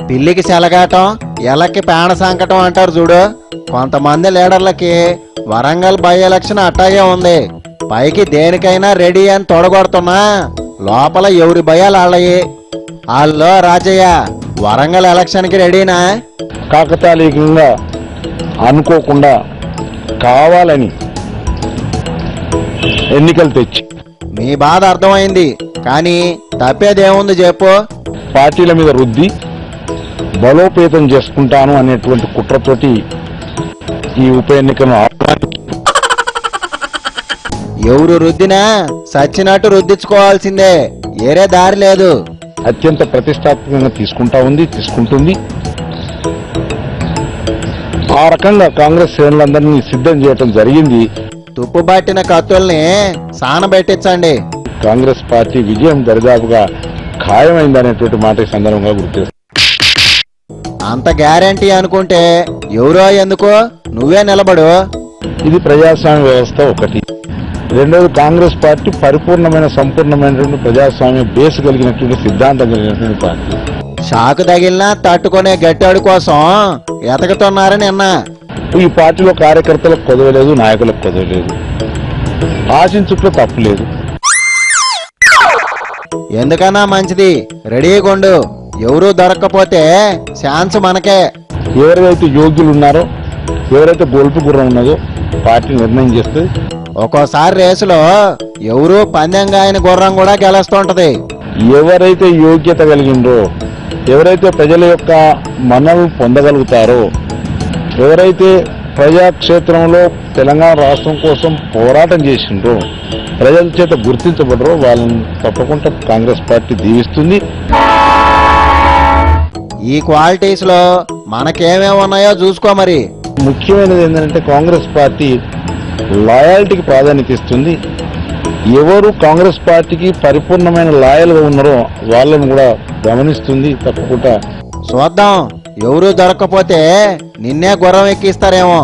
పిల్లికి సెలగాటం ఎలక్కి పేణ సంకటం అంటారు చూడు. కొంతమంది లీడర్లకి వరంగల్ బై ఎలక్షన్ అట్టాగే ఉంది. పైకి దేనికైనా రెడీ అని తొడగొడుతున్నా లోపల ఎవరి భయాలు వాళ్ళయి. వాళ్ళు రాజయ్య వరంగల్ ఎలక్షన్కి రెడీనా? కాకతాళీయంగా అనుకోకుండా కావాలని ఎన్నికలు తెచ్చి మీ బాధ అర్థమైంది, కానీ తప్పేదేముంది చెప్పు. పార్టీల మీద రుద్ది బలోపేతం చేసుకుంటాను అనేటువంటి కుట్రతోటి ఈ ఉప ఎన్నికను ఎవరు రుద్దినా సచ్చినట్టు రుద్దించుకోవాల్సిందే, ఏరే దారి లేదు. అత్యంత ప్రతిష్టాత్మకంగా తీసుకుంటుంది. ఆ రకంగా కాంగ్రెస్ శ్రేణులందరినీ సిద్ధం చేయడం జరిగింది. తుప్పుబట్టిన కత్తుల్ని సానబెట్టించండి. కాంగ్రెస్ పార్టీ విజయం దరిదాపుగా ఖాయమైందనేటువంటి మాట ఈ సందర్భంగా గుర్తు. అంత గ్యారంటీ అనుకుంటే ఎవరో ఎందుకు నువ్వే నిలబడు. ఇది ప్రజాస్వామ్య వ్యవస్థ ఒకటి. రెండోది కాంగ్రెస్ పార్టీ సంపూర్ణమైనటువంటి ప్రజాస్వామ్య బేస్ కలిగినటువంటి సిద్ధాంతం కలిగినటువంటి పార్టీ. షాకు తగిలినా తట్టుకునే గట్టాడు కోసం ఎతకుతున్నారని అన్నా. ఈ పార్టీలో కార్యకర్తలకు కొదవలేదు, నాయకులకు కొదవలేదు. ఆశించుట్లో తప్పులేదు. ఎందుకన్నా మంచిది రెడీగుండు. ఎవరూ దొరక్కపోతే ఛాన్స్ మనకే. ఎవరైతే యోగ్యులు ఉన్నారో, ఎవరైతే గొలుపు గుర్రం ఉన్నదో పార్టీ నిర్ణయం చేస్తుంది. ఒక్కోసారి రేసులో ఎవరూ పందెంగా ఆయన గుర్రం కూడా గెలుస్తుంటది. ఎవరైతే యోగ్యత కలిగిందో, ఎవరైతే ప్రజల యొక్క మన్ననలు పొందగలుగుతారో, ఎవరైతే ప్రజాక్షేత్రంలో తెలంగాణ రాష్ట్రం కోసం పోరాటం చేసిండ్రో, ప్రజల చేత గుర్తించబడరో వాళ్ళని తప్పకుండా కాంగ్రెస్ పార్టీ దీవిస్తుంది. ఈ క్వాలిటీస్ లో మనకేమేమి ఉన్నాయో చూసుకో. మరి ముఖ్యమైనది ఏంటంటే కాంగ్రెస్ పార్టీ లాయాలిటీకి ప్రాధాన్యత ఇస్తుంది. ఎవరు కాంగ్రెస్ పార్టీకి పరిపూర్ణమైన లాయల్గా ఉన్నారో వాళ్ళని కూడా గమనిస్తుంది. తప్పకుండా చూద్దాం, ఎవరూ దొరక్కపోతే నిన్నే గుర్రం ఎక్కిస్తారేమో.